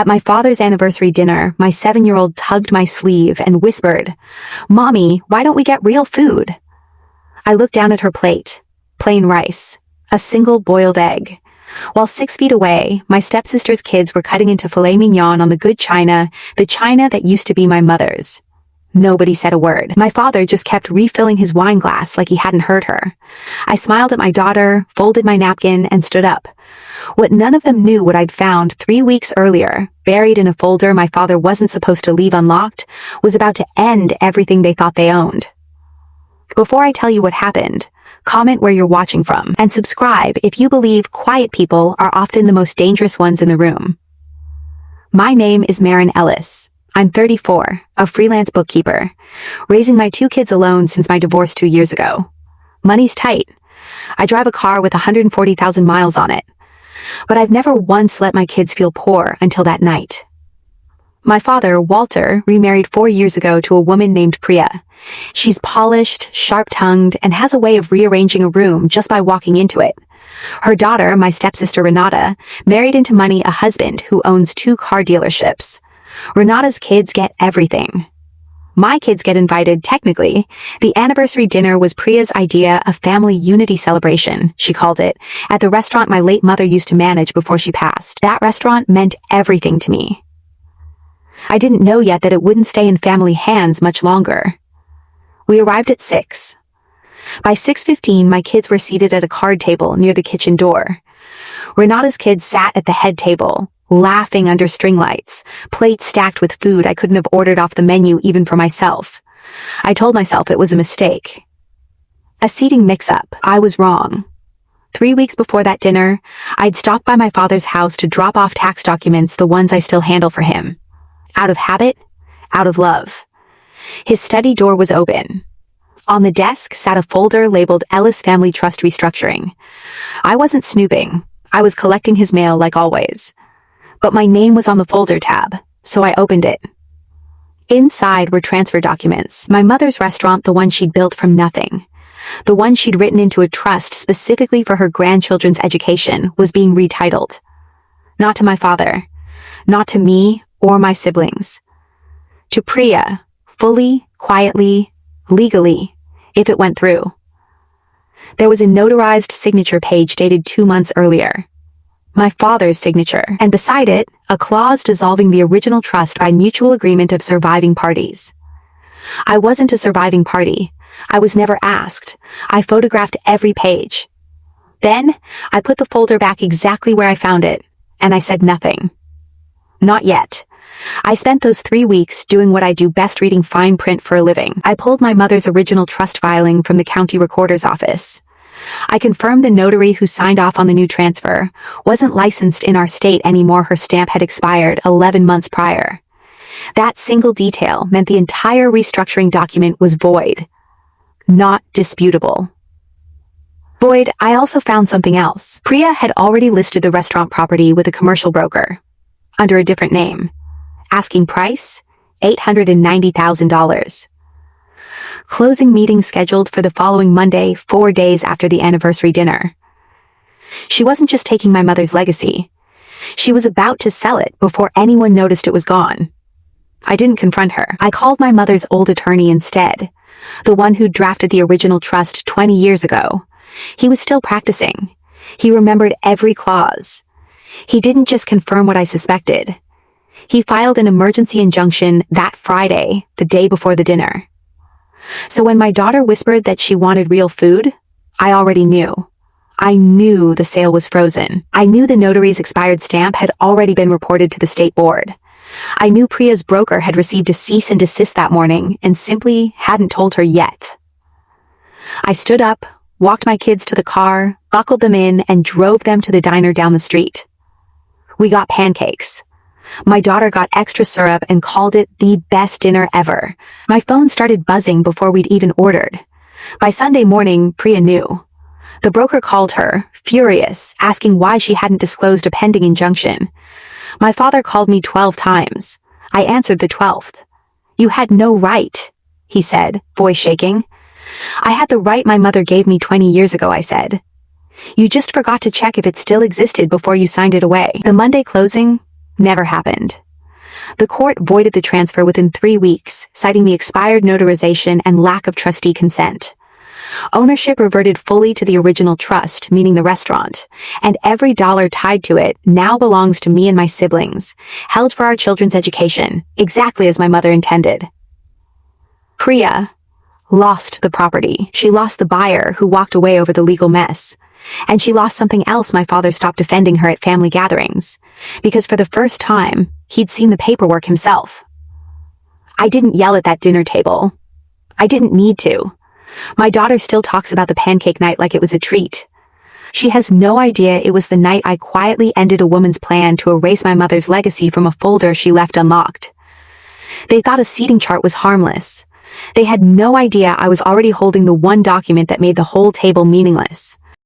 At my father's anniversary dinner, my 7-year-old tugged my sleeve and whispered, "Mommy, why don't we get real food?" I looked down at her plate. Plain rice. A single boiled egg. While 6 feet away, my stepsister's kids were cutting into filet mignon on the good china, the china that used to be my mother's. Nobody said a word. My father just kept refilling his wine glass like he hadn't heard her. I smiled at my daughter, folded my napkin, and stood up. What none of them knew what I'd found 3 weeks earlier, buried in a folder my father wasn't supposed to leave unlocked, was about to end everything they thought they owned. Before I tell you what happened, comment where you're watching from, and subscribe if you believe quiet people are often the most dangerous ones in the room. My name is Marin Ellis. I'm 34, a freelance bookkeeper, raising my 2 kids alone since my divorce 2 years ago. Money's tight. I drive a car with 140,000 miles on it. But I've never once let my kids feel poor until that night. My father, Walter, remarried 4 years ago to a woman named Priya. She's polished, sharp-tongued, and has a way of rearranging a room just by walking into it. Her daughter, my stepsister Renata, married into money a husband who owns 2 car dealerships. Renata's kids get everything. My kids get invited, technically. The anniversary dinner was Priya's idea of family unity celebration, she called it, at the restaurant my late mother used to manage before she passed. That restaurant meant everything to me. I didn't know yet that it wouldn't stay in family hands much longer. We arrived at 6. By 6:15, my kids were seated at a card table near the kitchen door. Renata's kids sat at the head table, laughing under string lights, plates stacked with food I couldn't have ordered off the menu even for myself. I told myself it was a mistake. A seating mix-up. I was wrong. 3 weeks before that dinner, I'd stopped by my father's house to drop off tax documents, the ones I still handle for him. Out of habit, out of love. His study door was open. On the desk sat a folder labeled Ellis Family Trust Restructuring. I wasn't snooping. I was collecting his mail like always. But my name was on the folder tab, so I opened it. Inside were transfer documents. My mother's restaurant, the one she'd built from nothing. The one she'd written into a trust specifically for her grandchildren's education, was being retitled. Not to my father. Not to me or my siblings. To Priya, fully, quietly, legally, if it went through. There was a notarized signature page dated 2 months earlier. My father's signature, and beside it, a clause dissolving the original trust by mutual agreement of surviving parties. I wasn't a surviving party. I was never asked. I photographed every page. Then, I put the folder back exactly where I found it, and I said nothing. Not yet. I spent those 3 weeks doing what I do best, reading fine print for a living. I pulled my mother's original trust filing from the county recorder's office. I confirmed the notary who signed off on the new transfer wasn't licensed in our state anymore. Her stamp had expired 11 months prior. That single detail meant the entire restructuring document was void. Not disputable. Void. I also found something else. Priya had already listed the restaurant property with a commercial broker, under a different name. Asking price, $890,000. Closing meeting scheduled for the following Monday, 4 days after the anniversary dinner. She wasn't just taking my mother's legacy. She was about to sell it before anyone noticed it was gone. I didn't confront her. I called my mother's old attorney instead, the one who drafted the original trust 20 years ago. He was still practicing. He remembered every clause. He didn't just confirm what I suspected. He filed an emergency injunction that Friday, the day before the dinner. So when my daughter whispered that she wanted real food, I already knew. I knew the sale was frozen. I knew the notary's expired stamp had already been reported to the state board. I knew Priya's broker had received a cease and desist that morning and simply hadn't told her yet. I stood up, walked my kids to the car, buckled them in, and drove them to the diner down the street. We got pancakes. My daughter got extra syrup and called it the best dinner ever. My phone started buzzing before we'd even ordered. By Sunday morning, Priya knew. The broker called her, furious, asking why she hadn't disclosed a pending injunction. My father called me 12 times. I answered the 12th. "You had no right," he said, voice shaking. "I had the right my mother gave me 20 years ago," I said. "You just forgot to check if it still existed before you signed it away." The Monday closing? never happened. The court voided the transfer within 3 weeks, citing the expired notarization and lack of trustee consent. Ownership reverted fully to the original trust, meaning the restaurant, and every dollar tied to it now belongs to me and my siblings, held for our children's education, exactly as my mother intended. Priya lost the property. She lost the buyer who walked away over the legal mess. And she lost something else. My father stopped defending her at family gatherings, because for the first time, he'd seen the paperwork himself. I didn't yell at that dinner table. I didn't need to. My daughter still talks about the pancake night like it was a treat. She has no idea it was the night I quietly ended a woman's plan to erase my mother's legacy from a folder she left unlocked. They thought a seating chart was harmless. They had no idea I was already holding the one document that made the whole table meaningless.